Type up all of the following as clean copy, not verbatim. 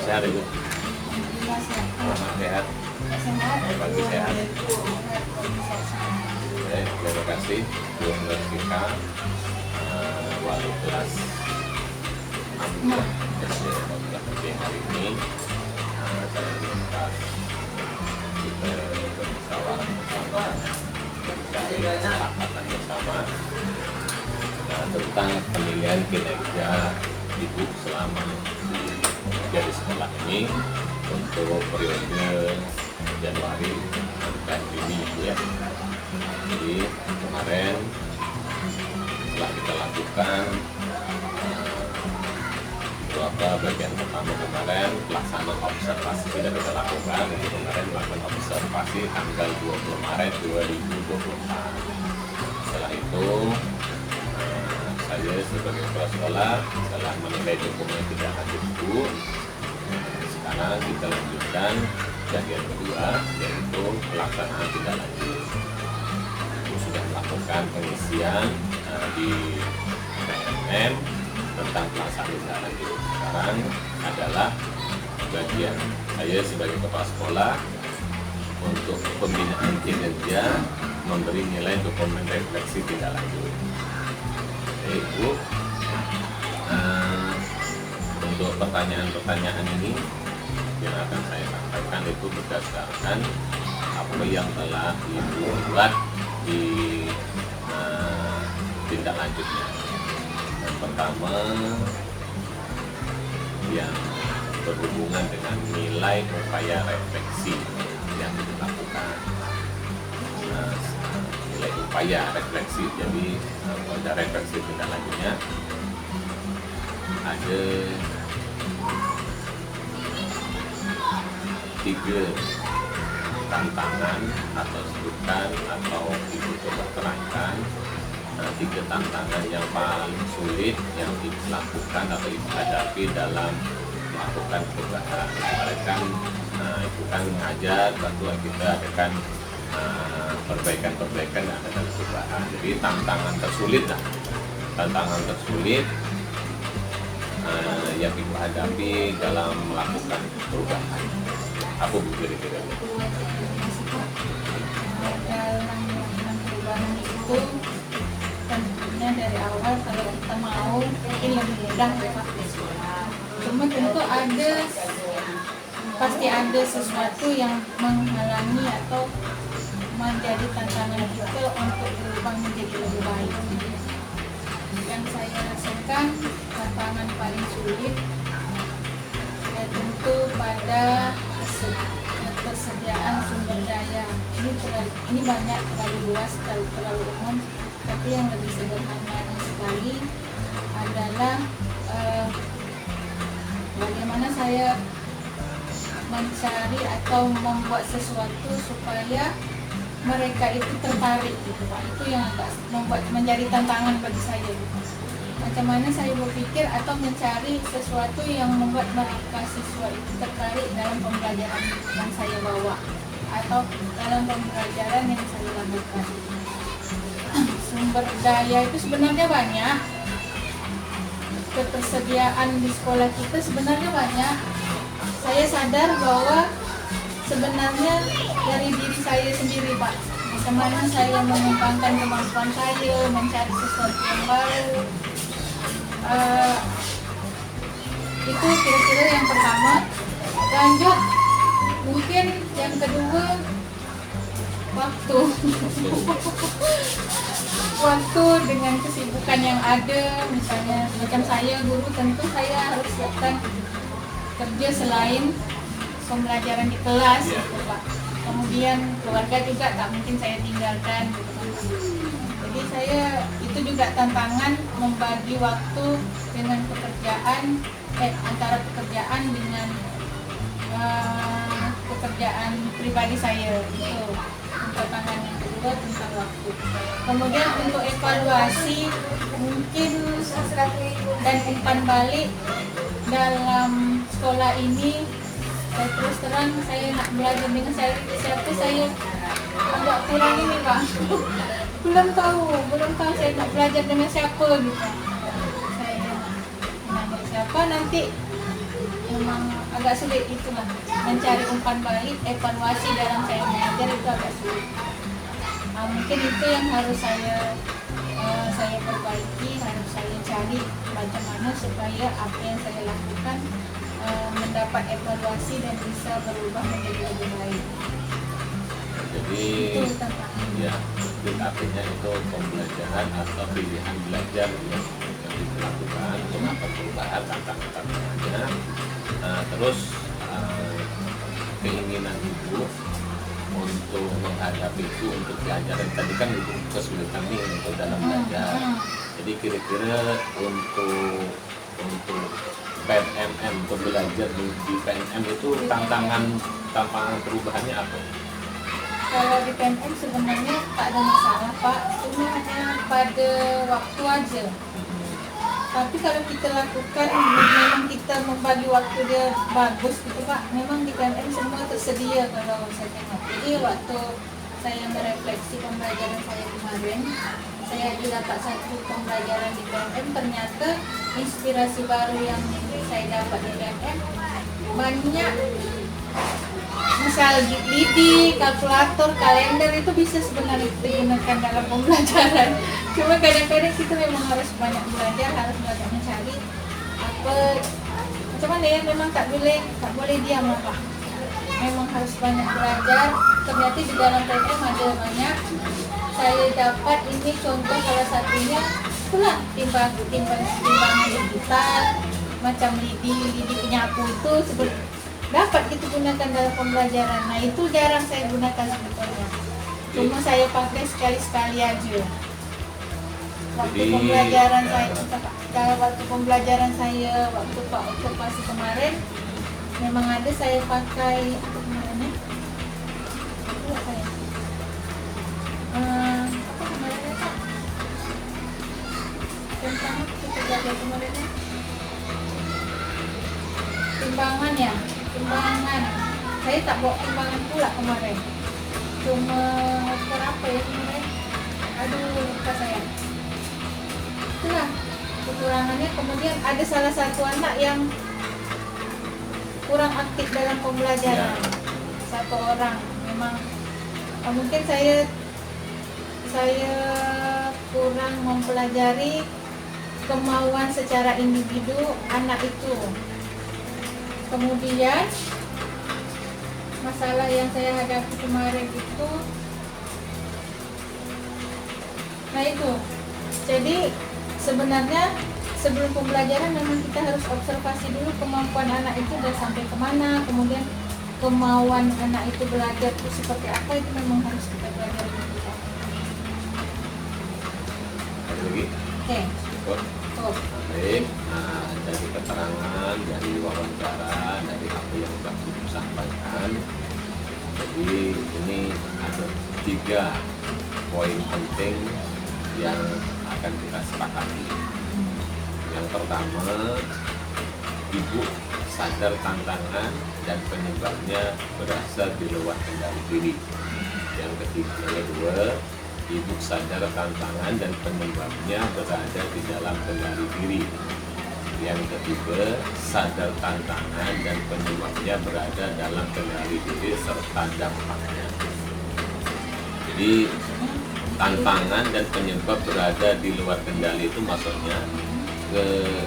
sehat Ibu? Alhamdulillah sehat. Selamat sehat. Sehat. Pagi sehat. Sehat. Baik, terima kasih Bu Nurfika, wali kelas 6 SD Negeri hari ini. Saya minta kita bermusyawarah bersama, mencari kesepakatan bersama tentang penilaian kinerja Ibu selama di sekolah ini untuk periode Januari sampai Juni ya. Jadi kemarin setelah kita lakukan bagian pertama kemarin pelaksanaan observasi sudah kita lakukan. Jadi kemarin melakukan observasi tanggal 20 Maret 2024. Setelah itu saya sebagai kepala sekolah setelah menilai dokumen tidak lanjut Bu, sekarang kita lanjutkan bagian kedua, yaitu pelaksanaan tidak lanjut. Ibu sudah melakukan pengisian di PMM tentang pelaksanaan tidak lanjut. Sekarang adalah bagian saya sebagai kepala sekolah untuk pembinaan kinerja, memberi nilai dokumen refleksi tidak lanjut. Ibu, untuk pertanyaan-pertanyaan ini yang akan saya sampaikan itu berdasarkan apa yang telah Ibu buat di tindak lanjutnya. Yang pertama yang berhubungan dengan nilai upaya refleksi yang dilakukan. Nilai upaya refleksi, jadi pada refleksi tindak lanjutnya ada 3 tantangan atau sebutkan atau Ibu coba terangkan 3 tantangan yang paling sulit yang dilakukan atau Ibu hadapi dalam melakukan perubahan. Kemarin kan Ibu kan mengajar, tentu kita akan perbaikan-perbaikan yang ada dalam perubahan. Jadi tantangan tersulit yang Ibu hadapi dalam melakukan perubahan. Apa Bu kira-kira? Dalam melakukan perubahan itu tentunya dari awal kalau kita mau mungkin lebih mudah ya. Cuma tentu pasti ada sesuatu yang menghalangi atau menjadi tantangan kita untuk berubah menjadi lebih baik. Yang saya rasakan tantangan paling sulit ya tentu pada ketersediaan sumber daya. Ini banyak, terlalu luas, terlalu umum, tapi yang lebih sederhana sekali adalah bagaimana saya mencari atau membuat sesuatu supaya mereka itu tertarik gitu Pak. Itu yang agak menjadi tantangan bagi saya gitu. Macam mana saya berpikir atau mencari sesuatu yang membuat mereka siswa itu tertarik dalam pembelajaran yang saya bawa atau dalam pembelajaran yang saya lakukan. Sumber daya itu sebenarnya banyak. Ketersediaan di sekolah kita sebenarnya banyak. Saya sadar bahwa sebenarnya dari diri saya sendiri Pak, bagaimana saya mengembangkan kemampuan saya, mencari sesuatu yang baru. Itu kira-kira yang pertama. Lanjut, mungkin yang kedua, waktu. Waktu dengan kesibukan yang ada, misalnya macam saya guru, tentu saya harus siapkan kerja selain pembelajaran di kelas gitu Pak. Kemudian keluarga juga tak mungkin saya tinggalkan gitu kan. Jadi saya itu juga tantangan membagi waktu dengan pekerjaan antara pekerjaan dengan pekerjaan pribadi saya itu. Tantangan yang kedua tentang waktu. Kemudian untuk evaluasi mungkin dan umpan balik dalam sekolah ini, saya terus terang saya nak belajar dengan siapa saya agak kurang ini Pak. belum tahu saya nak belajar dengan siapa gitu. Saya nak dengan siapa nanti memang agak sulit itulah mencari umpan balik, evaluasi dalam saya mengajar itu agak sulit. Mungkin itu yang harus saya perbaiki, harus saya cari bagaimana supaya apa yang saya lakukan mendapat evaluasi dan bisa berubah menjadi lebih baik. Jadi Itu tantangannya. ya, mungkin artinya itu pembelajaran atau pilihan belajar yang dilakukan untuk apa perubahan tantangannya. Terus keinginan ibu untuk menghadapi itu, untuk diajarin tadi kan ibu kesulitan nih untuk dalam belajar. Jadi kira-kira untuk PNM, untuk belajar di PNM itu tantangan perubahannya apa? Kalau di PNM sebenarnya tak ada masalah Pak, cuma hanya pada waktu aja. Tapi kalau kita lakukan, memang kita membagi waktu dia bagus gitu Pak. Memang di PNM semua tersedia kalau saya tengok. Jadi waktu saya merefleksi pembelajaran saya kemarin, saya dapat satu pembelajaran di PNM, ternyata inspirasi baru yang saya dapat di PNM banyak. Misal lidi, kalkulator, kalender itu bisa sebenarnya digunakan dalam pembelajaran. Cuma kadang-kadang kita memang harus banyak belajar, harus banyak mencari apa. Cuman ya memang tak boleh diam lah Pak. Memang harus banyak belajar. Ternyata di dalam PNM ada banyak. Saya dapat ini contoh salah satunya itulah timbangan digital, macam lidi penyapu itu dapat kita gunakan dalam pembelajaran. Nah itu jarang saya gunakan sebetulnya. Cuma saya pakai sekali-sekali aja. Waktu pembelajaran saya, waktu Pak observasi kemarin, memang ada saya pakai apa kemarinnya? Itu apa ya? Apa kemarinnya Pak? Tentang kita belajar kemarinnya? Timbangan ya. Timbangan, saya tak bawa timbangan pula kemarin. Cuma apa ya kemarin? Aduh lupa saya. Itulah kekurangannya. Kemudian ada salah satu anak yang kurang aktif dalam pembelajaran. Satu orang memang mungkin saya kurang mempelajari kemauan secara individu anak itu. Kemudian masalah yang saya hadapi kemarin itu, nah itu, jadi sebenarnya sebelum pembelajaran memang kita harus observasi dulu kemampuan anak itu dan sampai kemana, kemudian kemauan anak itu belajar itu seperti apa, itu memang harus kita belajar dulu. Ada lagi? Oke. Cukup. Baik, dari keterangan, dari wawancara, dari apa yang sudah Ibu sampaikan, jadi ini ada 3 poin penting yang akan kita sepakati. Yang pertama, Ibu sadar tantangan dan penyebabnya berasal di luar kendali diri. Yang kedua, Ibu sadar tantangan dan penyebabnya berada di dalam kendali diri. Yang ketiga, sadar tantangan dan penyebabnya berada dalam kendali diri serta dampaknya. Jadi tantangan dan penyebab berada di luar kendali itu maksudnya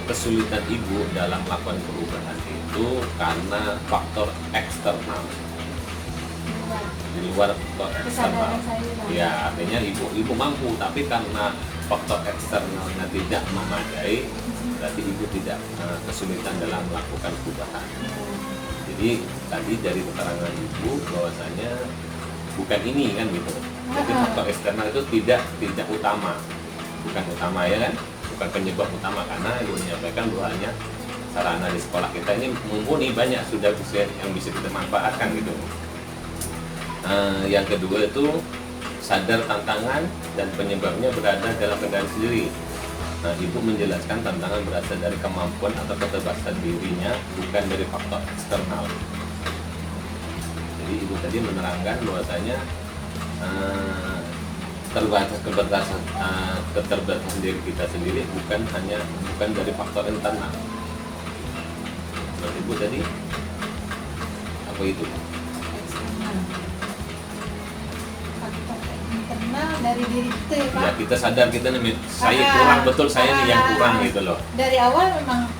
kesulitan ibu dalam melakukan perubahan itu karena faktor eksternal, di luar faktor eksternal. Ya, artinya ibu mampu, tapi karena faktor eksternalnya tidak memadai, berarti ibu tidak kesulitan dalam melakukan perubahan. Jadi tadi dari keterangan ibu bahwasanya bukan ini kan gitu. Jadi faktor eksternal itu tidak utama, bukan utama ya kan, bukan penyebab utama, karena ibu menyampaikan bahwanya sarana di sekolah kita ini mumpuni, banyak sudah yang bisa kita manfaatkan gitu. Yang kedua itu sadar tantangan dan penyebabnya berada dalam kendali sendiri. Nah, ibu menjelaskan tantangan berasal dari kemampuan atau keterbatasan dirinya, bukan dari faktor eksternal. Jadi ibu tadi menerangkan bahwasanya keterbatasan diri kita sendiri bukan dari faktor internal. menurut Ibu tadi apa itu? Eksternal. Faktor internal dari diri kita ya Pak. Ya kita sadar kita nih, saya Ah, kurang betul, saya nih yang ah, kurang gitu loh. Dari awal memang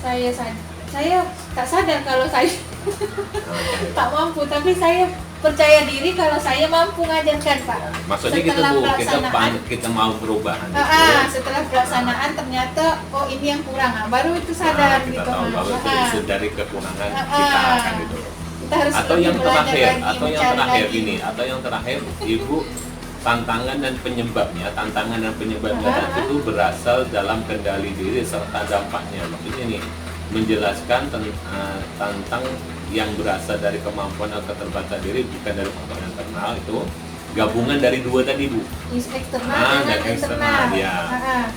saya tak sadar kalau saya Oke. tak mampu, tapi saya percaya diri kalau saya mampu ngajarkan Pak. Ya, maksudnya gitu Setelah Bu, kita pelaksanaan, kita mau perubahan setelah pelaksanaan ternyata oh ini yang kurang, baru itu sadar kita gitu. tahu bahwa itu Ah, itu dari kekurangan Ah, kita ah. kan gitu. kita harus Atau lebih yang belajar terakhir, lagi, atau yang mencari terakhir lagi. ini, atau yang terakhir Ibu tantangan dan penyebabnya itu berasal dalam kendali diri serta dampaknya. Maksudnya nih menjelaskan tentang yang berasal dari kemampuan atau keterbatasan diri bukan dari faktor internal, itu gabungan dari dua tadi Bu. Eksternal Dan dengan eksternal internal. ya.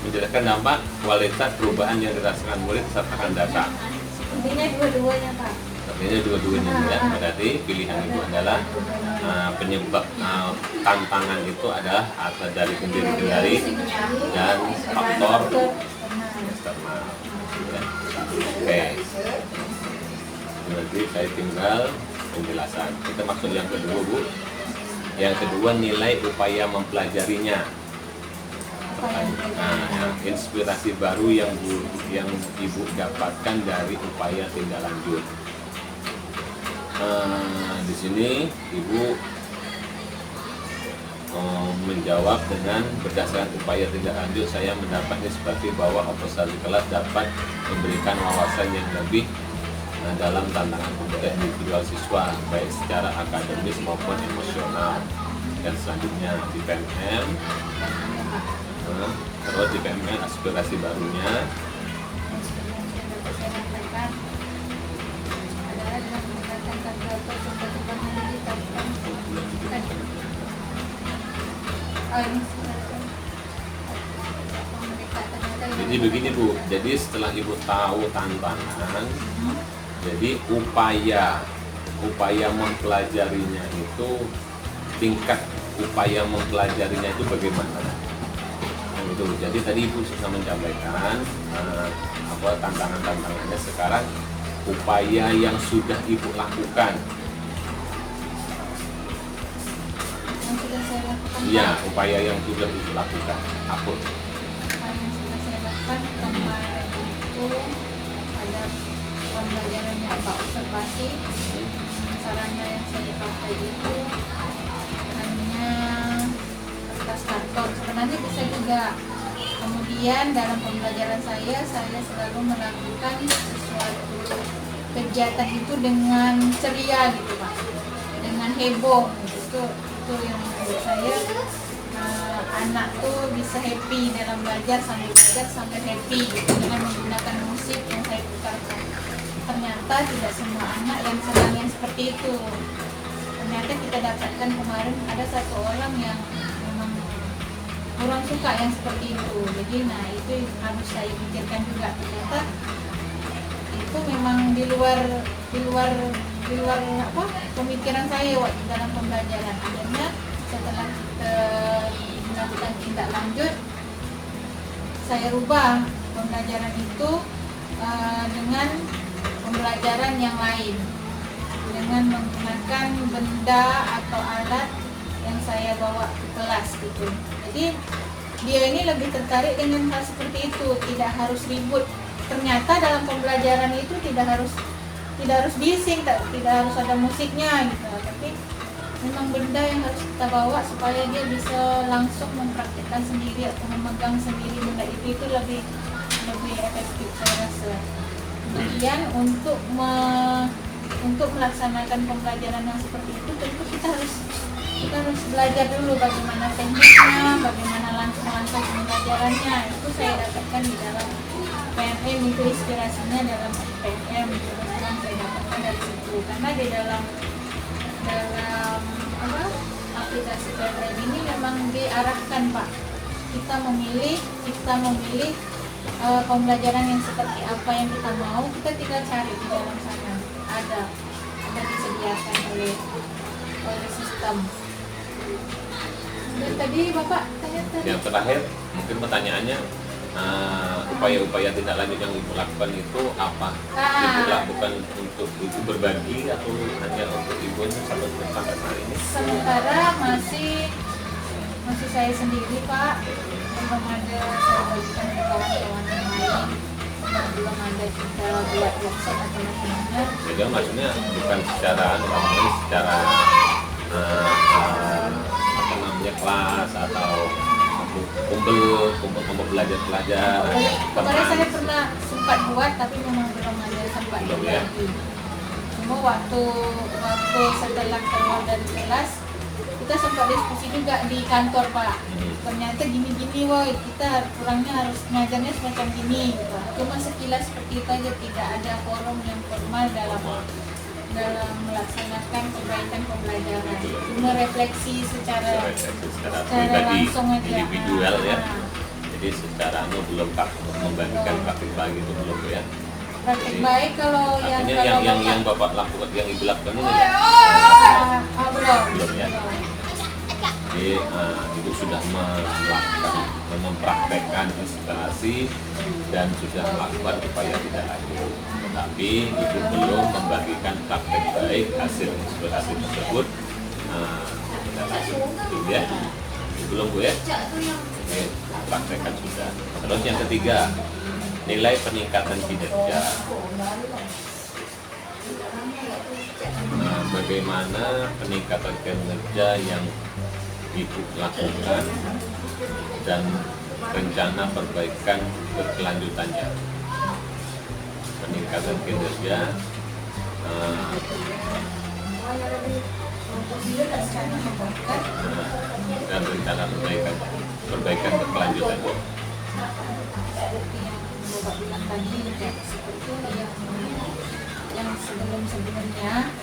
Menjelaskan dampak, kualitas perubahan yang dirasakan murid serta data. Intinya dua-duanya Pak. Artinya dua-duanya ya. Berarti pilihan Ibu adalah penyebab tantangan itu adalah asal dari kendali dan faktor eksternal. Ya. Oke. Berarti saya tinggal penjelasan. Kita masuk yang kedua Bu. Yang kedua nilai upaya mempelajarinya. Nah, inspirasi baru yang Ibu dapatkan dari upaya tindak lanjut. Di sini Ibu menjawab dengan berdasarkan upaya tindak lanjut saya mendapat inspirasi bahwa observasi kelas dapat memberikan wawasan yang lebih dalam tantangan kompetensi individual siswa baik secara akademis maupun emosional. Dan selanjutnya di PMM, terus di PMM aspirasi barunya jadi begini Bu, jadi setelah Ibu tahu tantangan, jadi upaya mempelajarinya itu, tingkat upaya mempelajarinya itu bagaimana? Nah, itu. Jadi tadi Ibu sudah menyampaikan apa tantangannya. Sekarang upaya yang sudah Ibu lakukan. Yang sudah saya lakukan. Iya, upaya yang sudah Ibu lakukan. Apa? Yang sudah saya lakukan kemarin itu ada pembelajaran yang Pak observasi. Sarannya yang saya pakai itu hanya kertas karton, sebenarnya bisa juga. Kemudian dalam pembelajaran saya selalu melakukan sesuatu kegiatan itu dengan ceria gitu Pak, dengan heboh gitu. Itu yang menurut saya anak tuh bisa happy dalam belajar sambil happy gitu, dengan menggunakan musik yang saya putarkan. Ternyata tidak semua anak yang senang yang seperti itu. Ternyata kita dapatkan kemarin ada satu orang yang memang kurang suka yang seperti itu. Jadi itu harus saya pikirkan juga. Ternyata itu memang di luar apa pemikiran saya waktu dalam pembelajaran. Akhirnya setelah kita melakukan tindak lanjut, saya rubah pembelajaran itu dengan pembelajaran yang lain, dengan menggunakan benda atau alat yang saya bawa ke kelas gitu. Jadi dia ini lebih tertarik dengan hal seperti itu, tidak harus ribut. Ternyata dalam pembelajaran itu tidak harus bising, tidak harus ada musiknya gitu, tapi memang benda yang harus kita bawa supaya dia bisa langsung mempraktikkan sendiri atau memegang sendiri benda itu lebih efektif saya rasa. Kemudian untuk melaksanakan pembelajaran yang seperti itu tentu kita harus belajar dulu bagaimana tekniknya, bagaimana langkah-langkah pembelajarannya. Itu saya dapatkan di dalam PMM, itu inspirasinya dalam PMM. Kebetulan saya dapatkan dari situ karena di dalam aplikasi PMM ini memang diarahkan Pak, kita memilih pembelajaran yang seperti apa yang kita mau, kita tinggal cari di dalam sana, ada disediakan oleh sistem. Dan tadi Bapak tanya tadi Yang terakhir mungkin pertanyaannya upaya-upaya tindak lanjut yang Ibu lakukan itu apa? Ibu lakukan untuk Ibu berbagi atau hanya untuk Ibu sampai saat ini? Sementara masih saya sendiri Pak, belum ada saya bagikan ke kawan-kawan yang lain, belum ada kita buat workshop atau macam-macam. Jadi maksudnya bukan secara apa namanya kelas atau kumpul belajar. Kemarin saya pernah sempat buat tapi memang belum ada sempat Belum, ya? lagi. Cuma waktu setelah keluar dari kelas kita sempat diskusi juga di kantor Pak. Ternyata gini-gini woi, kita kurangnya harus ngajarnya semacam gini gitu. Cuma sekilas seperti itu aja, tidak ada forum yang formal dalam melaksanakan perbaikan pembelajaran. Cuma refleksi secara pribadi, langsung aja. individual ya. Jadi secara belum membagikan praktik baik itu belum ya. Praktik baik kalau yang Bapak lakukan, yang Ibu lakukan ini ya? belum ya. Jadi Ibu sudah mempraktekkan instalasi dan sudah melakukan upaya tidak lanjut, tetapi Ibu belum membagikan praktek baik hasil instalasi tersebut. Ya, belum Bu ya? Oke, praktekkan sudah. Terus yang ketiga, nilai peningkatan kinerja. Bagaimana peningkatan kinerja yang Ibu lakukan dan rencana perbaikan berkelanjutannya. Peningkatan kinerja dan rencana perbaikan berkelanjutannya. Seperti yang Bapak bilang tadi, seperti yang sebelumnya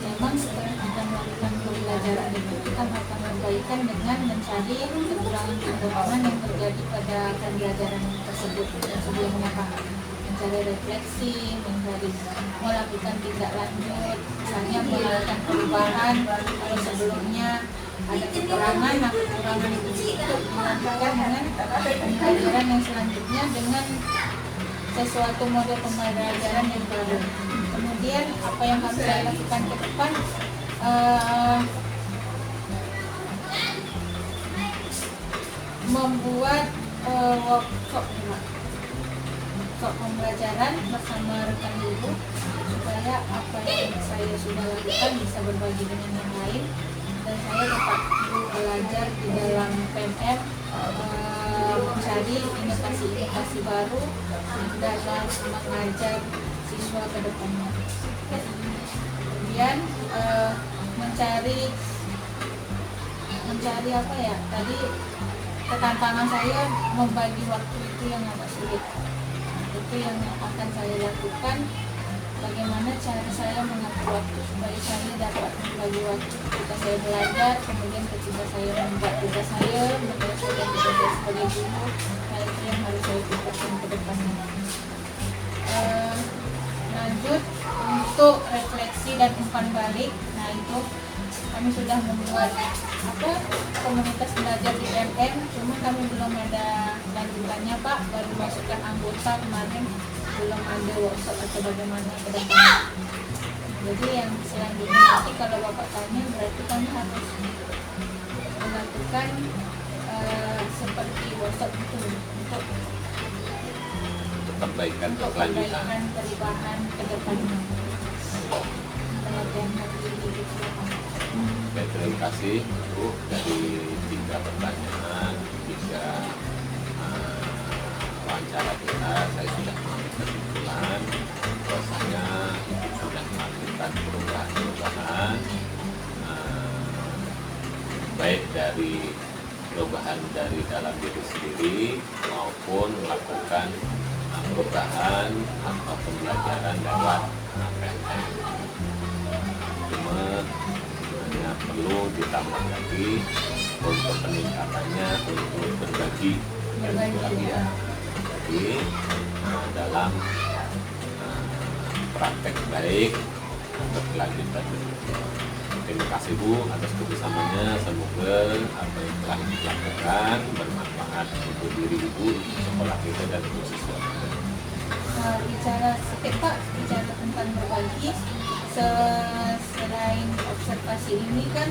memang setelah kita melakukan pembelajaran itu kita akan perbaikan dengan mencari kekurangan yang terjadi pada pembelajaran tersebut sebelumnya Pak. Mencari refleksi, melakukan tindak lanjut, misalnya melakukan perubahan kalau sebelumnya ada kekurangan itu untuk dilanjutkan dengan pembelajaran yang selanjutnya dengan sesuatu model pembelajaran yang baru. Kemudian apa yang harus saya lakukan ke depan, membuat workshop pembelajaran bersama rekan Ibu supaya apa yang saya sudah lakukan bisa berbagi dengan yang lain dan saya dapat belajar di dalam PMM, mencari inovasi-inovasi baru dalam mengajar siswa ke depannya. Kemudian mencari apa ya, tadi ketantangan saya membagi waktu itu yang agak sulit. Itu yang akan saya lakukan, bagaimana cara saya mengatur waktu supaya saya dapat membagi waktu ketika saya belajar, kemudian ketika saya membuat tugas saya sebagai guru. Nah itu yang harus saya pikirkan ke depannya. Lanjut untuk refleksi dan umpan balik. Nah itu kami sudah membuat komunitas belajar di MM, cuma kami belum ada lanjutannya Pak, baru masukkan anggota kemarin, belum ada workshop atau bagaimana ke depan. Jadi yang selanjutnya nanti kalau Bapak tanya berarti kami harus melakukan seperti workshop itu untuk perbaikan perubahan ke depannya. Baik, terima kasih Bu dari 3 pertanyaan, 3 wawancara kita. Saya sudah mengambil kesimpulan bahwasanya Ibu sudah melakukan perubahan baik dari perubahan dari dalam diri sendiri maupun melakukan perubahan atau pembelajaran lewat PMM. Cuma hanya perlu ditambah lagi untuk peningkatannya untuk berbagi ya. Jadi dalam praktek baik berkelanjutan. Terima kasih Bu atas kerjasamanya. Semoga apa yang telah dilakukan bermanfaat untuk diri Ibu, sekolah kita dan untuk siswa kita. Bicara tentang berbagi, selain observasi ini kan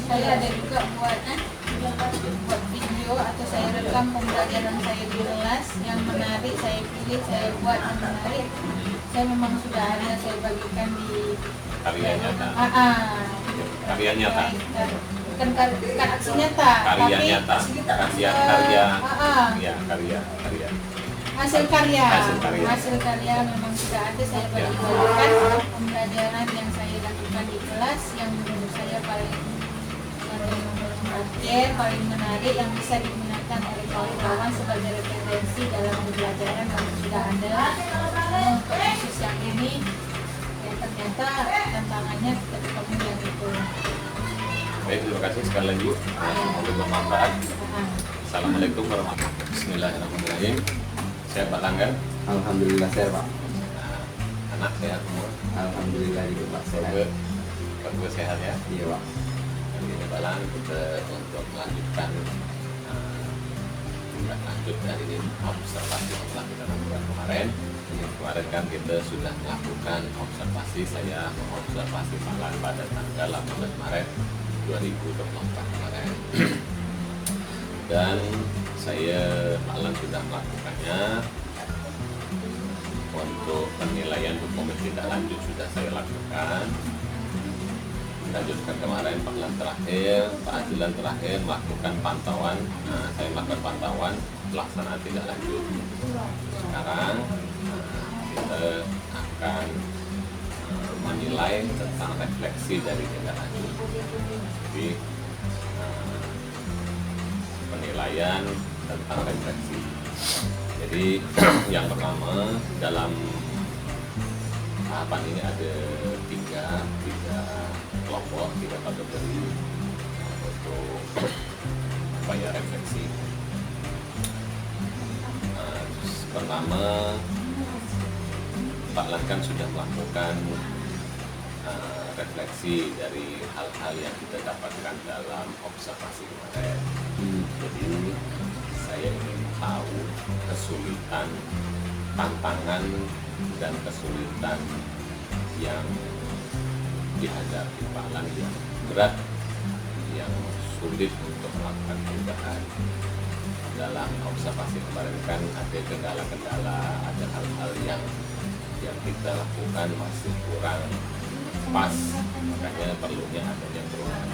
saya ada juga buat video atau saya rekam pembelajaran saya di kelas yang menarik, saya pilih, saya buat yang menarik. Saya memang sudah ada, saya bagikan di Karya nyata. Karya nyata. Bukan aksi nyata, Karya tapi nyata. Karya hasil karya. Hasil karya. Hasil karya memang sudah ada, saya bagikan pembelajaran yang saya lakukan di kelas yang menurut saya paling paling menarik, yang bisa digunakan oleh kawan-kawan sebagai referensi dalam pembelajaran yang sudah ada. Untuk khusus yang ini ternyata tantangannya kita ketemu yang itu. Baik, terima kasih sekali lagi. Semoga bermanfaat. Assalamualaikum warahmatullahi wabarakatuh. Bismillahirrahmanirrahim. Saya Pak Langgan. Alhamdulillah sehat Pak. Anak sehat semua. Alhamdulillah juga Pak sehat. Keluarga sehat ya. Iya Pak. Dan ini Balang kita untuk melanjutkan lanjut dari observasi yang telah kita lakukan kemarin. Kemarin kan kita sudah melakukan observasi, saya mengobservasi Balang pada tanggal 18 Maret 2024 kemarin. Dan saya Balang sudah melakukannya. Untuk penilaian dokumen tidak lanjut sudah saya lakukan. Lanjutkan kemarin Pak Ajilan terakhir melakukan pantauan. Saya melakukan pantauan pelaksanaan tidak lanjut. Sekarang kita akan menilai tentang refleksi dari tidak lanjut. Jadi penilaian tentang refleksi. Jadi yang pertama dalam tahapan ini ada tiga kelompok, tiga kategori untuk upaya refleksi. Pertama, Pak Langkan sudah melakukan refleksi dari hal-hal yang kita dapatkan dalam observasi kemarin. Jadi saya ingin tahu kesulitan, tantangan dan kesulitan yang dihadapi Pak Lang yang berat, yang sulit untuk melakukan perubahan. Dalam observasi kemarin kan ada kendala-kendala, ada hal-hal yang kita lakukan masih kurang pas, makanya perlunya adanya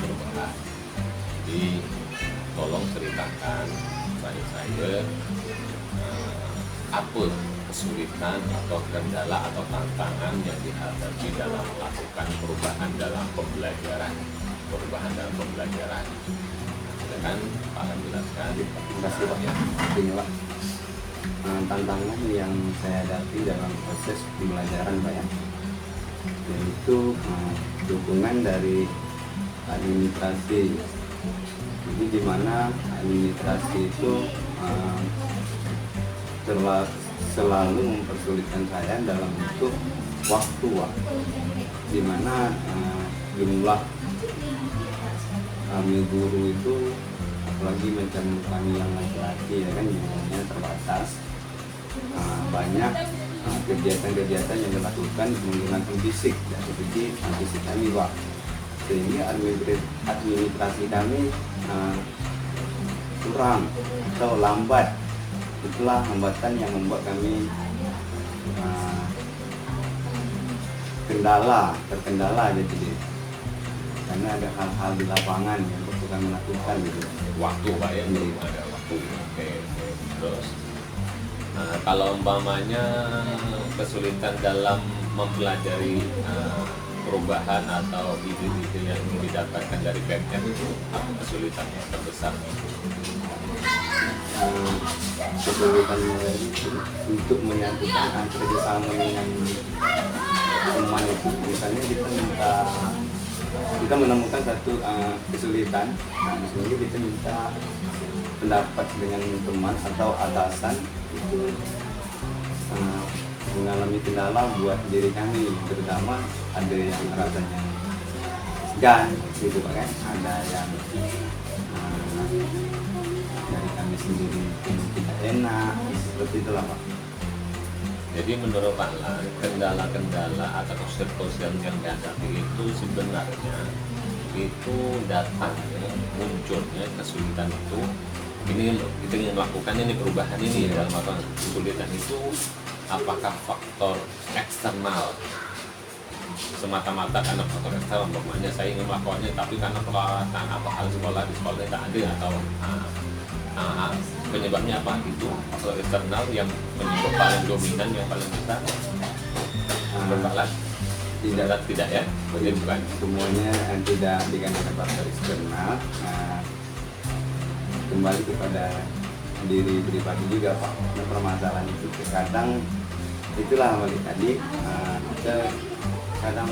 perubahan. Jadi tolong ceritakan kepada saya apa kesulitan atau kendala atau tantangan yang dihadapi dalam melakukan perubahan dalam pembelajaran. Silakan Pak Alan jelaskan. Terima kasih Pak. Ini Pak, tantangan yang saya hadapi dalam proses pembelajaran Pak ya, yaitu dukungan dari administrasi. Jadi di mana administrasi itu selalu mempersulitkan saya dalam bentuk waktu Pak. Di mana jumlah kami guru itu, apalagi macam kami yang laki-laki ya kan, jumlahnya terbatas. Banyak kegiatan-kegiatan yang dilakukan menggunakan fisik, ya, seperti fisik kami Pak, sehingga administrasi kami kurang atau lambat. Itulah hambatan yang membuat kami terkendala jadi, karena ada hal-hal di lapangan yang perlu kami lakukan gitu. Waktu Pak ya, belum ada waktu. Oke. Terus kalau umpamanya kesulitan dalam mempelajari perubahan atau ide-ide yang didapatkan dari PMM itu apa kesulitannya terbesar? Kesulitannya itu untuk menyatukan kerjasama dengan teman itu. Misalnya kita menemukan satu kesulitan, misalnya kita minta pendapat dengan teman atau atasan itu mengalami kendala buat diri kami, terutama ada yang rasanya segan gitu Pak kan, ada yang dari kami sendiri mungkin tidak enak, seperti itulah Pak. Jadi menurut Pak Lan, kendala-kendala atau sosial yang dihadapi itu sebenarnya itu datangnya, munculnya kesulitan itu. Ini loh, kita ingin melakukan ini perubahan ini dalam melakukan kesulitan itu, apakah faktor eksternal semata-mata karena faktor eksternal, umpamanya saya ingin melakukannya tapi karena peralatan atau hal sekolah di sekolah tidak ada, atau penyebabnya apa? Itu faktor eksternal yang menyebab paling dominan, yang paling besar. Berbalas tidak ya, jadi bukan Semuanya yang tidak dikarenakan faktor eksternal, kembali kepada diri pribadi juga Pak. Nah, permasalahan itu kadang itulah balik tadi, kita kadang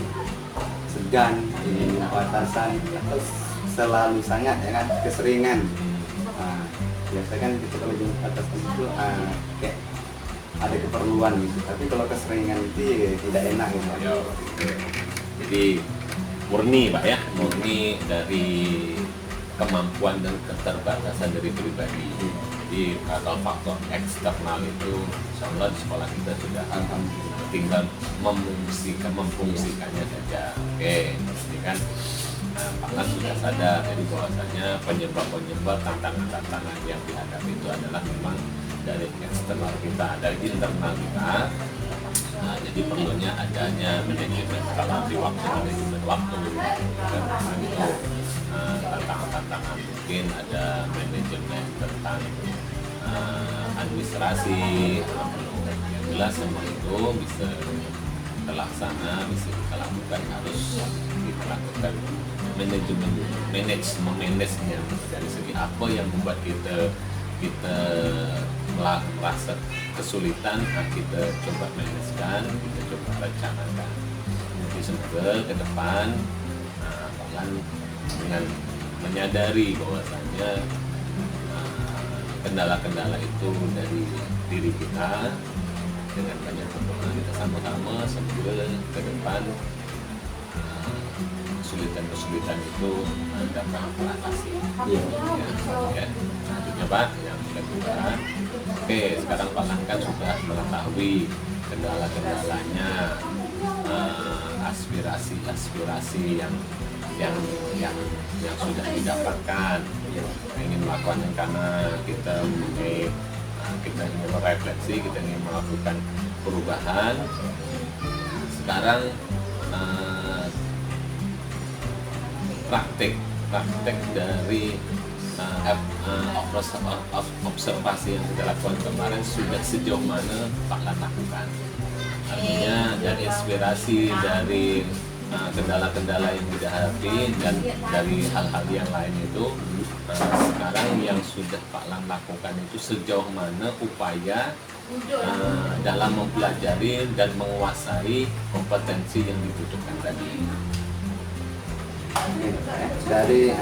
segan ingin batasan atau selalu sangat ya kan, keseringan. Biasanya kan kita kalau ingin batasan itu kayak ada keperluan gitu, tapi kalau keseringan itu ya tidak enak gitu. Jadi murni Pak ya, murni dari kemampuan dan keterbatasan dari pribadi. Jadi kalau faktor eksternal itu insya Allah di sekolah kita sudah tinggal memfungsikannya saja. Oke, pasti kan. Nah, Pak Lan sudah sadar jadi bahwasanya penyebab tantangan yang dihadapi itu adalah memang dari eksternal kita, dari internal kita. Nah, jadi perlunya adanya manajemen manajemen waktu dan itu tantangan-tantangan, mungkin ada manajemen tentang administrasi, yang jelas semua itu bisa terlaksana, bisa kita lakukan, harus kita lakukan manajemennya dari segi apa yang membuat kita merasa kesulitan, kita coba manajekan, kita coba rencanakan. Jadi semoga ke depan Pak Lan dengan menyadari bahwasanya kendala-kendala itu dari diri kita, dengan banyak pertemuan kita sama-sama semoga ke depan kesulitan itu dapat teratasi. Ya. Selanjutnya Pak, yang kedua, oke, sekarang Pak Lan kan sudah mengetahui kendala-kendalanya, aspirasi yang sudah didapatkan, ingin melakukan karena kita ingin merefleksi, kita ingin melakukan perubahan. Sekarang praktek dari observasi yang kita lakukan kemarin sudah sejauh mana Pak Lan lakukan. Artinya dari inspirasi dari kendala-kendala yang dihadapi dan dari hal-hal yang lain itu, sekarang yang sudah Pak Lan lakukan itu sejauh mana upaya dalam mempelajari dan menguasai kompetensi yang dibutuhkan tadi. Dari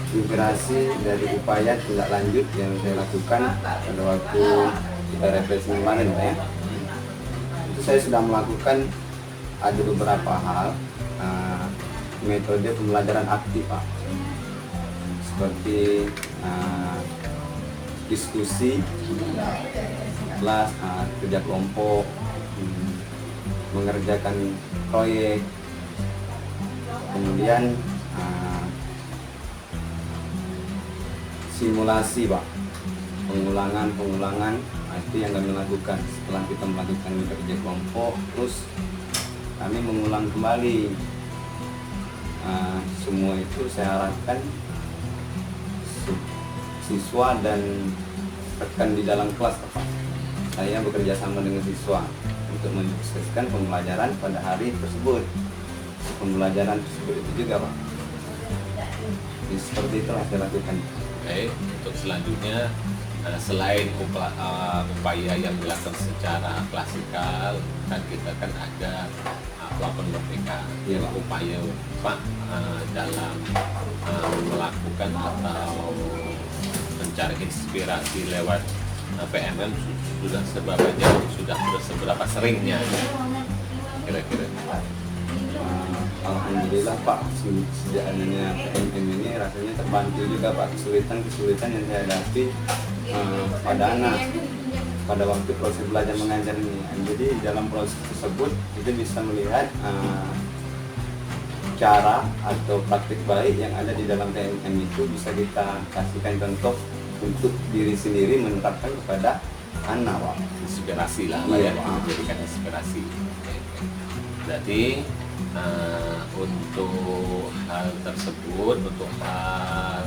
inspirasi dari upaya tindak lanjut yang saya lakukan pada waktu kita refleksi kemarin Pak ya, itu saya sudah melakukan ada beberapa hal, metode pembelajaran aktif Pak, seperti diskusi, kelas, kerja kelompok, mengerjakan proyek, kemudian simulasi Pak, pengulangan, itu yang kami lakukan setelah kita melakukan kerja kelompok, terus kami mengulang kembali. Semua itu saya harapkan siswa dan rekan di dalam kelas Pak, saya bekerja sama dengan siswa untuk mensukseskan pembelajaran pada hari tersebut. Pembelajaran tersebut itu juga Pak, jadi seperti itulah saya lakukan. Oke, untuk selanjutnya selain upaya yang dilakukan secara klasikal, kan kita kan ada pelakon BPK, ya, upaya Pak dalam melakukan atau mencari inspirasi lewat PMM sudah seberapa jauh, sudah seberapa seringnya kira-kira? Alhamdulillah Pak, sejak adanya PMM ini rasanya terbantu juga Pak. Kesulitan yang saya hadapi pada anak pada waktu proses belajar mengajar ini. Jadi dalam proses tersebut kita bisa melihat cara atau praktik baik yang ada di dalam PMM itu bisa kita kasihkan contoh untuk diri sendiri menerapkan kepada anak Pak. Inspirasi lah Iya, ya, Pak. menjadikan inspirasi. Berarti untuk hal tersebut, untuk hal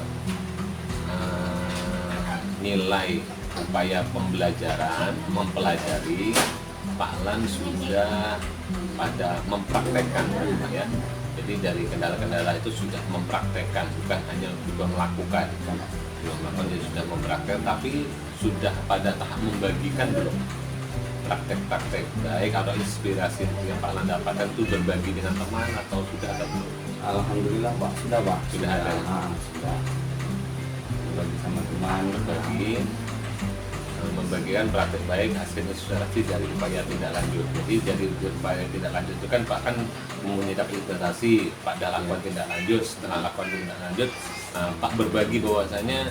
nilai upaya pembelajaran, mempelajari, Pak Lan sudah pada mempraktekkan ya. Jadi dari kendala-kendala itu sudah mempraktekkan, bukan hanya juga melakukan. Belum melakukan, dia sudah mempraktekkan, tapi sudah pada tahap membagikan belum? Praktek-praktek baik atau inspirasi yang Pak Lan dapatkan itu berbagi dengan teman atau sudah ada belum? Alhamdulillah Pak, sudah Pak. Sudah ada. Sudah. Berbagi sama teman, Berbagi, membagikan praktek baik hasilnya sudah pasti dari upaya tindak lanjut. Jadi dari upaya tindak lanjut itu kan Pak kan menyediakan implementasi, Pak dah lakukan tindak lanjut, setelah lakukan tindak lanjut Pak berbagi bahwasanya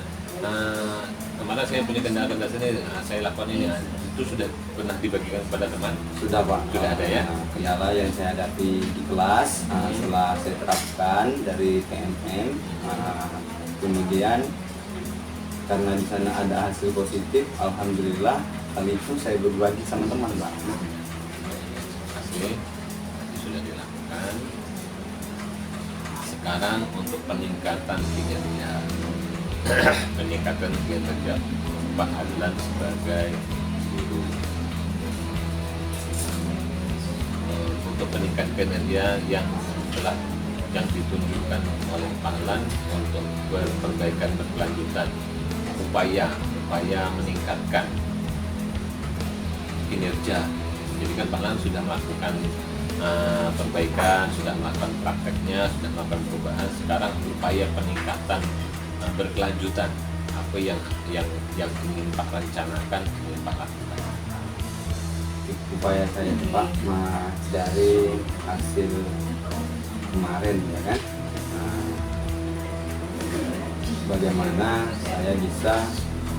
kemarin saya punya kendala-kendala sini, saya lakukan ini, itu sudah pernah dibagikan kepada teman? Sudah Pak. Sudah ada ya? Kendala yang saya hadapi di kelas setelah saya terapkan dari PMM, kemudian karena di sana ada hasil positif, alhamdulillah kali itu saya berbagi sama teman Pak. Asli sudah dilakukan. Sekarang untuk peningkatan kinerja, peningkatan kinerja Pak Adlan sebagai guru, untuk peningkatan kinerja yang telah ditunjukkan oleh Pak Lan untuk perbaikan berkelanjutan, upaya meningkatkan kinerja. Jadi kan Pak Lan sudah melakukan perbaikan, sudah melakukan prakteknya, sudah melakukan perubahan. Sekarang upaya peningkatan berkelanjutan, apa yang ingin Pak rencanakan, ingin Pak lakukan? Upaya saya Pak, dari hasil kemarin ya kan, bagaimana saya bisa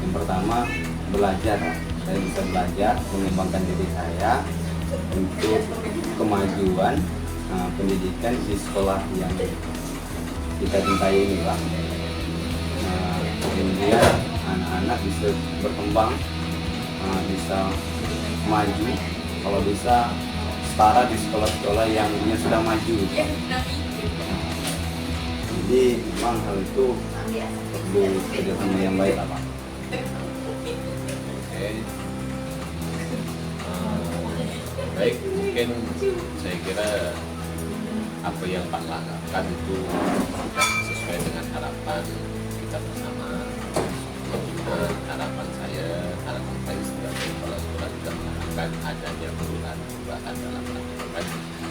yang pertama belajar, saya bisa belajar mengembangkan diri saya untuk kemajuan pendidikan di sekolah yang kita cintai ini Pak. Kemudian anak-anak bisa berkembang, bisa maju, kalau bisa setara di sekolah-sekolah yang sudah maju. Jadi memang hal itu perlu kerjasama yang baik lah Pak. Oke. Baik, mungkin saya kira apa yang Pak lakukan itu sudah sesuai dengan harapan kita bersama. Harapan saya, harapan saya sebagai kepala sekolah juga mengharapkan adanya perubahan dalam melakukan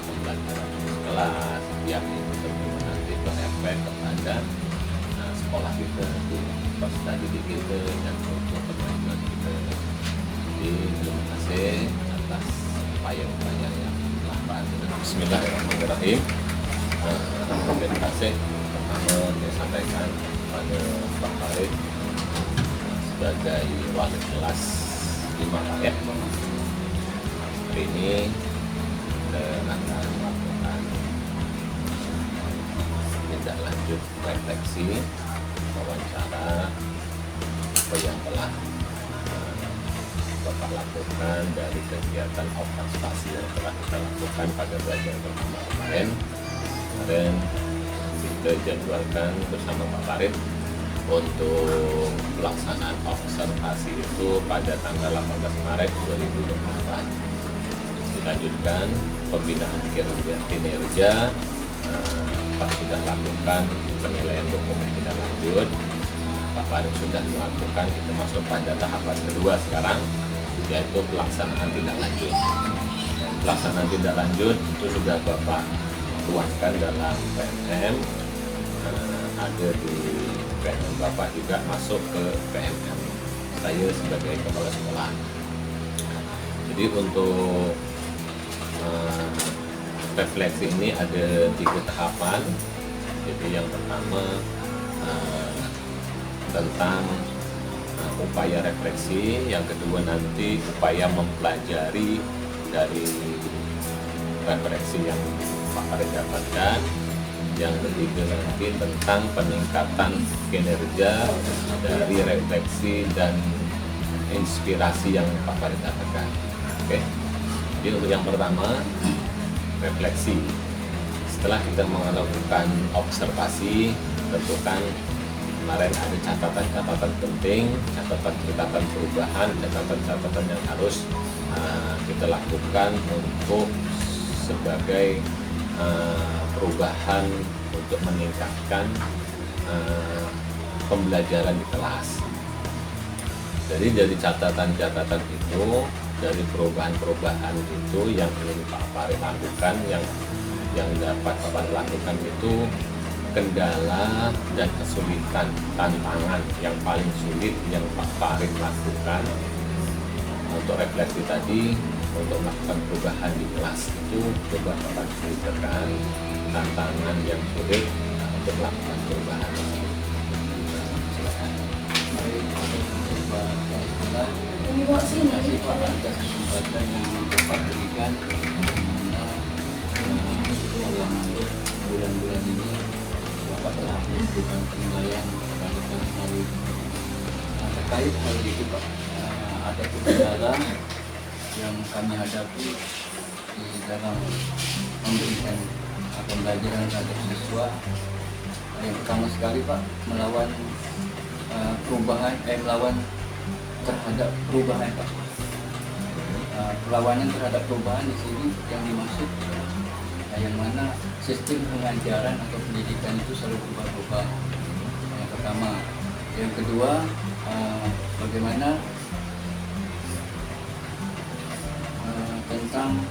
pembelajaran di kelas yang itu nanti berefek kepada sekolah kita, peserta didik kita, dan untuk kemajuan kita. Jadi terima kasih atas upaya-upaya yang telah Pak lakukan. Bismillahirrahmanirrahim. Terima kasih pertama saya sampaikan kepada Pak Farid sebagai wali kelas 5 ya. Hari ini kita akan melakukan tindak lanjut refleksi wawancara apa yang telah Bapak lakukan dari kegiatan observasi yang telah kita lakukan pada belajar bersama kemarin. Kemarin kita jadwalkan bersama Pak Farid untuk pelaksanaan observasi itu pada tanggal 18 Maret 2024. Dilanjutkan pembinaan kinerja, Pak sudah lakukan penilaian dokumen tindak lanjut, Pak Farid sudah melakukan, kita masuk pada tahapan kedua sekarang, yaitu pelaksanaan tindak lanjut. Pelaksanaan tindak lanjut itu sudah Bapak tuangkan dalam PMM, ada di PMM Bapak juga masuk ke PMM saya sebagai kepala sekolah. Jadi untuk refleksi ini ada 3 tahapan. Jadi yang pertama tentang upaya refleksi, yang kedua nanti upaya mempelajari dari refleksi yang Pak Farid dapatkan, yang ketiga nanti tentang peningkatan kinerja dari refleksi dan inspirasi yang Pak Farid dapatkan. Oke. Jadi untuk yang pertama refleksi. Setelah kita melakukan observasi, tentukan kemarin ada catatan-catatan penting, catatan perubahan, catatan yang harus kita lakukan untuk sebagai perubahan untuk meningkatkan pembelajaran di kelas. Jadi dari catatan-catatan itu, dari perubahan-perubahan itu yang ingin Pak Farid lakukan, yang dapat Pak Farid lakukan itu kendala dan kesulitan, tantangan yang paling sulit yang Pak Farid lakukan untuk refleksi tadi, untuk melakukan perubahan di kelas itu. Coba Pak Farid ceritakan tantangan yang sulit untuk melakukan perubahan. Ini bawa sini. Terima kasih Pak atas kesempatan yang Bapak berikan dalam bulan-bulan ini. Bapak telah memberikan penilaian kepada kami hari ini. Terkait hal itu Pak, ada kendala yang kami hadapi di dalam memberikan pembelajaran terhadap siswa. Yang pertama sekali Pak, melawan terhadap perubahan Pak. Perlawanan terhadap perubahan di sini yang dimaksud yang mana sistem pengajaran atau pendidikan itu selalu berubah-ubah. Yang pertama, yang kedua bagaimana tentang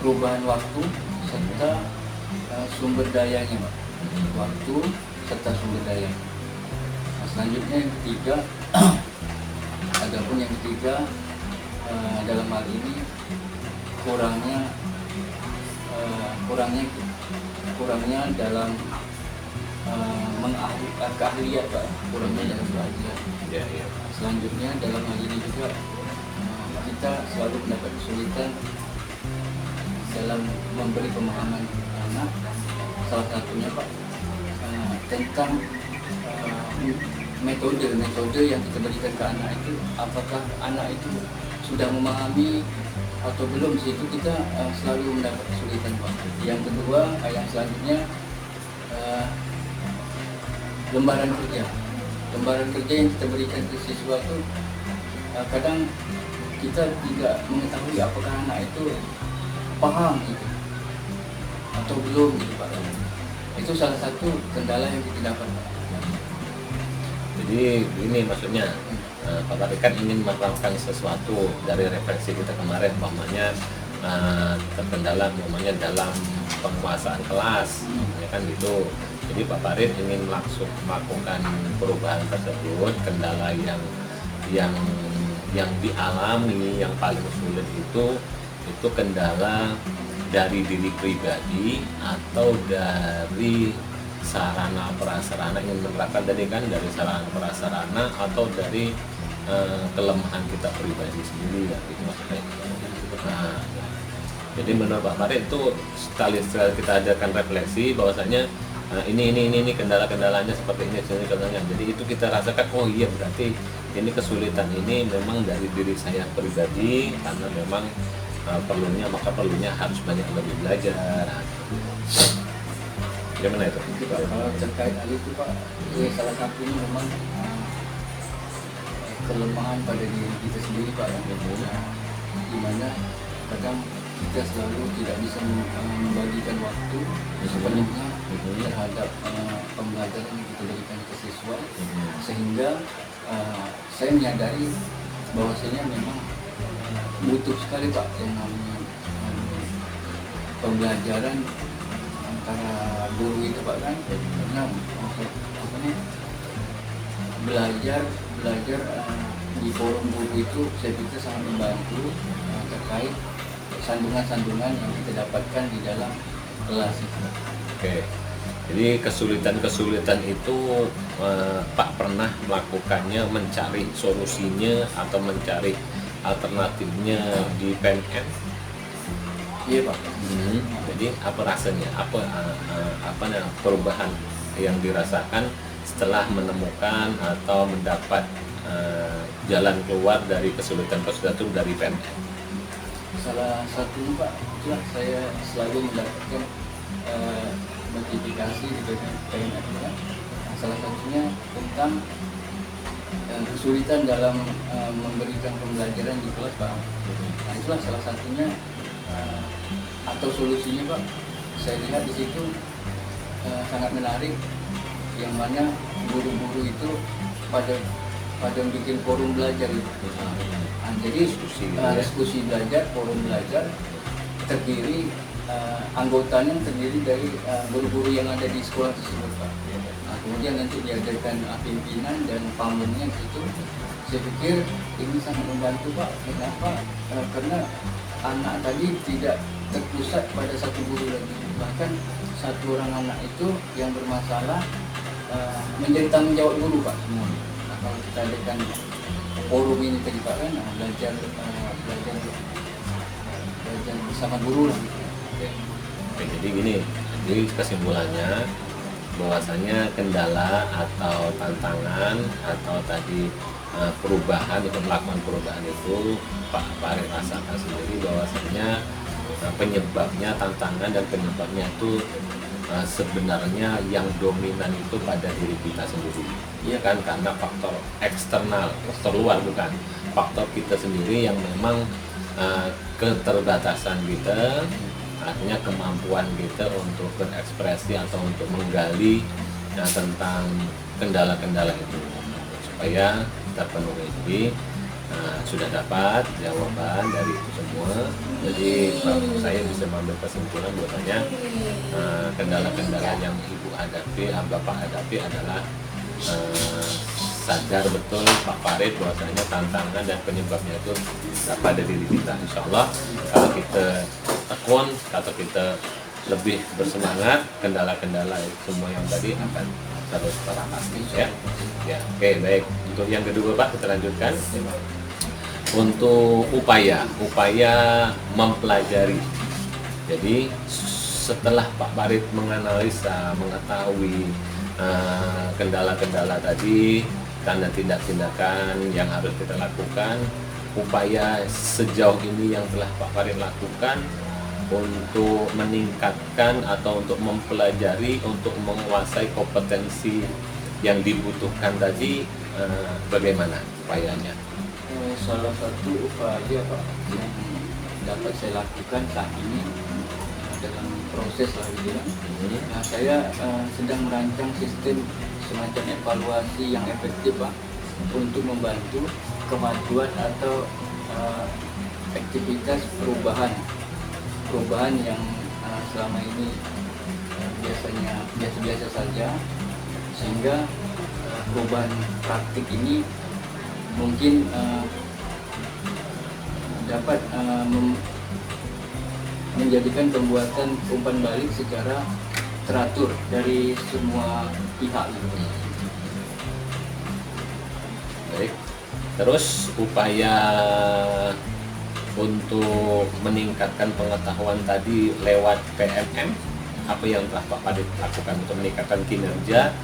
perubahan waktu serta sumber dayanya Pak. Waktu serta sumber daya. Selanjutnya yang ketiga, adapun yang ketiga dalam hal ini kurangnya dalam keahlian Pak, kurangnya dalam keahlian. Ya, ya. Selanjutnya dalam hal ini juga kita selalu mendapat kesulitan dalam memberi pemahaman anak. Salah satunya Pak tentang metode yang kita berikan ke anak itu, apakah anak itu sudah memahami atau belum. Di situ kita selalu mendapat kesulitan Pak. Yang kedua, yang selanjutnya lembaran kerja yang kita berikan ke siswa itu kadang kita tidak mengetahui apakah anak itu paham gitu atau belum gitu Pak. Itu salah satu kendala yang kita dapat Pak. Jadi ini maksudnya Pak Farid kan ingin melakukan sesuatu dari refleksi kita kemarin, umpamanya terkendala umpamanya dalam penguasaan kelas, ya kan gitu. Jadi Pak Farid ingin langsung melakukan perubahan tersebut. Kendala yang dialami yang paling sulit itu kendala dari diri pribadi atau dari sarana prasarana, ingin menerapkan tadi kan dari sarana prasarana atau dari kelemahan kita pribadi sendiri ya, itu maksudnya. Nah, jadi menurut Pak Farid itu sekali kita adakan refleksi bahwasanya ini kendala-kendalanya seperti ini contohnya. Jadi itu kita rasakan, oh iya berarti ini kesulitan ini memang dari diri saya pribadi, karena memang perlunya harus banyak lebih belajar. Gimana itu? Kalau terkait hal itu Pak, salah satunya memang kelemahan pada diri kita sendiri Pak, di mana kadang kita selalu tidak bisa membagikan waktu sepenuhnya terhadap pembelajaran yang kita berikan ke siswa, sehingga saya menyadari bahwasanya memang butuh sekali Pak yang namanya pembelajaran antara guru itu Pak kan, karena belajar di forum guru itu saya pikir sangat membantu terkait sandungan-sandungan yang kita dapatkan di dalam kelas itu. Oke. Jadi kesulitan-kesulitan itu Pak pernah melakukannya, mencari solusinya atau mencari alternatifnya di PNM? Iya Pak. Jadi apa rasanya? Apa perubahan yang dirasakan setelah menemukan atau mendapat jalan keluar dari kesulitan-kesulitan itu dari PNM? Salah satu Pak, itulah saya selalu mendapatkan notifikasi dari PNM. Salah satunya tentang kesulitan dalam memberikan pembelajaran di kelas Pak. Nah, itulah salah satunya atau solusinya Pak. Saya lihat di situ sangat menarik, yang mana guru-guru itu pada bikin forum belajar itu. Nah, jadi diskusi belajar, forum belajar terdiri anggotanya terdiri dari guru-guru yang ada di sekolah tersebut Pak. Nah, kemudian nanti diadakan pimpinan dan pamungnya itu. Saya pikir ini sangat membantu Pak. Kenapa? Karena anak tadi tidak terpusat pada satu guru lagi. Bahkan satu orang anak itu yang bermasalah menjadi tanggung jawab guru Pak semua. Nah, kalau kita adakan forum ini tadi Pak kan, belajar bersama guru lah. Oke, jadi gini, jadi kesimpulannya bahwasanya kendala atau tantangan atau tadi perubahan untuk melakukan perubahan itu Pak Farid rasakan sendiri bahwasanya penyebabnya tantangan dan penyebabnya itu sebenarnya yang dominan itu pada diri kita sendiri, ya kan, karena faktor eksternal, faktor luar bukan, faktor kita sendiri yang memang keterbatasan kita, artinya kemampuan kita untuk berekspresi atau untuk menggali tentang kendala-kendala itu supaya terpenuhi. Jadi sudah dapat jawaban dari itu semua. Jadi saya bisa mengambil kesimpulan bahwasanya kendala-kendala yang ibu hadapi, bapak hadapi adalah sadar betul Pak Farid bahwasanya tantangan dan penyebabnya itu pada diri kita. Insya Allah kalau kita tekun atau kita lebih bersemangat, kendala-kendala semua yang tadi akan terus teratasi ya. Ya, oke, baik. Untuk yang kedua Pak, kita lanjutkan. Untuk upaya mempelajari. Jadi setelah Pak Farid menganalisa, mengetahui kendala-kendala tadi, tanda tindakan yang harus kita lakukan, upaya sejauh ini yang telah Pak Farid lakukan untuk meningkatkan atau untuk mempelajari, untuk menguasai kompetensi yang dibutuhkan tadi, bagaimana upayanya? Salah satu upaya Pak yang dapat saya lakukan saat ini dalam proses lah gitu ya. Nah, saya sedang merancang sistem semacam evaluasi yang efektif Pak untuk membantu kemajuan atau aktivitas perubahan yang selama ini biasa-biasa saja, sehingga perubahan praktik ini mungkin dapat menjadikan pembuatan umpan balik secara teratur dari semua pihak. Baik. Terus upaya untuk meningkatkan pengetahuan tadi lewat PNM, apa yang telah Pak Farid lakukan untuk meningkatkan kinerja,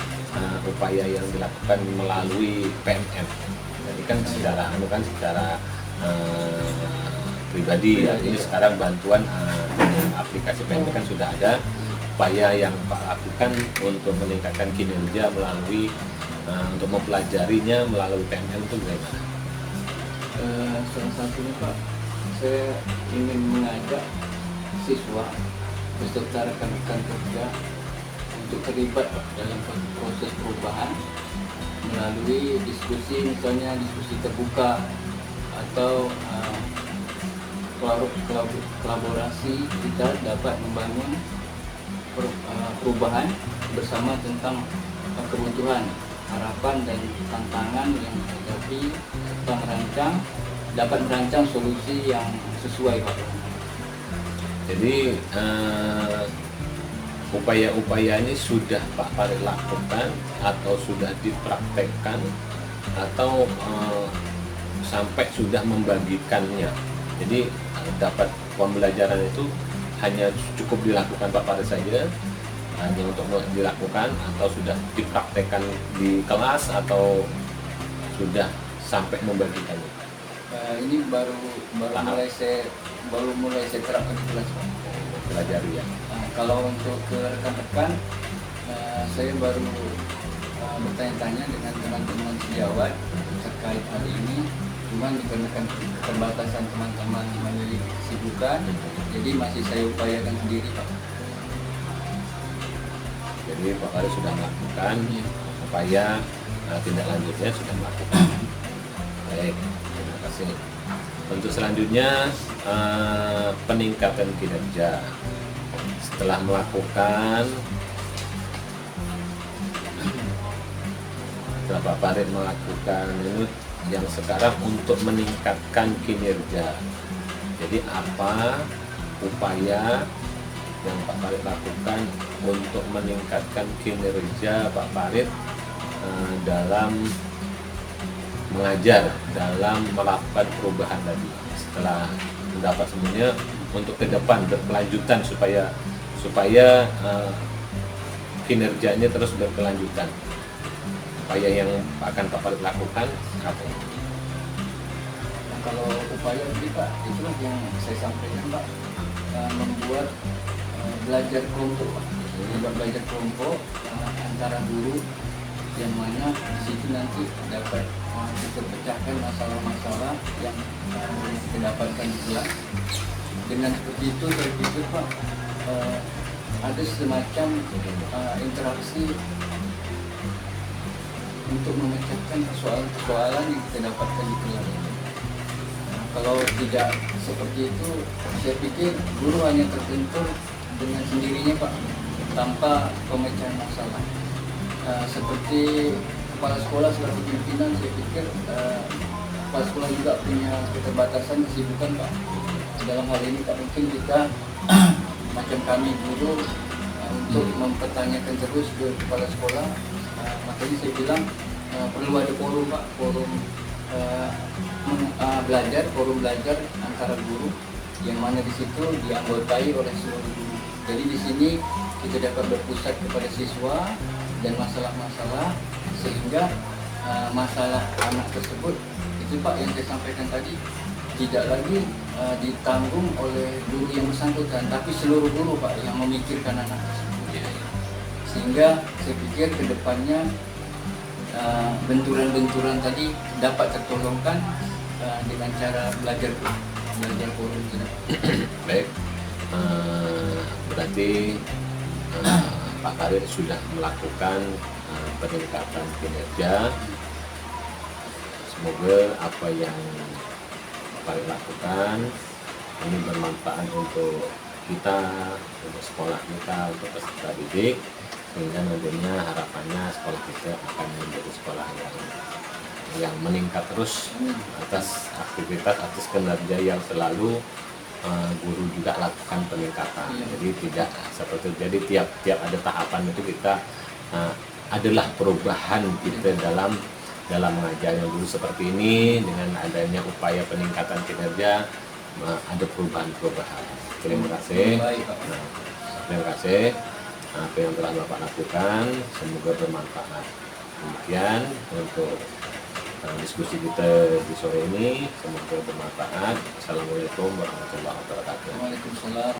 upaya yang dilakukan melalui PNM. Jadi kan secara pribadi ya, ini sekarang bantuan dengan aplikasi PNM kan sudah ada. Upaya yang Pak lakukan untuk meningkatkan kinerja melalui untuk mempelajarinya melalui PNM itu bagaimana? Salah satunya Pak, saya ingin mengajak siswa beserta rekan-rekan kerja untuk terlibat Pak dalam proses perubahan melalui diskusi, misalnya diskusi terbuka atau kolaborasi. Kita dapat membangun perubahan bersama tentang kebutuhan harapan dan tantangan yang terjadi serta dapat merancang solusi yang sesuai Pak. Jadi upaya-upaya ini sudah Pak Farid lakukan atau sudah dipraktekkan atau sampai sudah membagikannya. Jadi dapat pembelajaran itu hanya cukup dilakukan Pak Farid saja, hanya untuk dilakukan, atau sudah dipraktekkan di kelas atau sudah sampai membagikannya. Ini baru mulai saya terapkan di kelas Pak. Pelajari ya. Kalau untuk ke rekan-rekan, saya baru bertanya-tanya dengan teman-teman sejawat terkait hal ini. Cuman dikarenakan keterbatasan teman-teman memiliki kesibukan, jadi masih saya upayakan sendiri Pak. Jadi Pak Farid sudah melakukan upaya, tindak lanjutnya sudah melakukan. Baik, terima kasih. Untuk selanjutnya peningkatan kinerja. Setelah Pak Farid melakukan ini yang sekarang untuk meningkatkan kinerja. Jadi apa upaya yang Pak Farid lakukan untuk meningkatkan kinerja Pak Farid dalam mengajar, dalam melakukan perubahan tadi. Setelah mendapat semuanya, untuk ke depan berkelanjutan supaya kinerjanya terus berkelanjutan. Upaya yang akan Pak Farid lakukan apa? Nah, kalau upaya ini Pak, itulah yang saya sampaikan Pak, membuat belajar kelompok Pak. Membuat belajar kelompok antara guru, yang mana di situ nanti dapat kita pecahkan masalah-masalah yang kita dapatkan di kelas. Dengan seperti itu saya pikir Pak, ada semacam interaksi untuk memecahkan persoalan-persoalan yang kita dapatkan di kelas. Kalau tidak seperti itu, saya pikir guru hanya terbentur dengan sendirinya Pak, tanpa pemecahan masalah. Seperti kepala sekolah selaku pimpinan, saya pikir kepala sekolah juga punya keterbatasan kesibukan Pak. Dalam hal ini Pak, mungkin kita macam kami guru untuk mempertanyakan terus ke kepala sekolah. Makanya saya bilang perlu ada forum Pak, forum belajar antara guru, yang mana di situ dianggotai oleh seluruh guru. Jadi di sini kita dapat berpusat kepada siswa dan masalah-masalah, sehingga masalah anak tersebut itu Pak yang saya sampaikan tadi tidak lagi ditanggung oleh guru yang bersangkutan, tapi seluruh guru Pak yang memikirkan anak tersebut. Sehingga saya pikir ke depannya benturan-benturan tadi dapat tertolongkan dengan cara belajar forum. Baik, berarti Pak Farid sudah melakukan peningkatan kinerja. Semoga apa yang Pak Farid lakukan ini bermanfaat untuk kita, untuk sekolah kita, untuk peserta didik, sehingga nantinya harapannya sekolah kita akan menjadi sekolah yang meningkat terus atas aktivitas, atas kinerja yang selalu guru juga lakukan peningkatan. Jadi tidak seperti tiap ada tahapan itu kita adalah perubahan kita dalam mengajar. Yang dulu seperti ini, dengan adanya upaya peningkatan kinerja ada perubahan. Terima kasih. Terima kasih apa yang telah Bapak lakukan, semoga bermanfaat. Demikian untuk diskusi kita di sore ini, semoga bermanfaat. Assalamualaikum warahmatullahi wabarakatuh. Waalaikumsalam.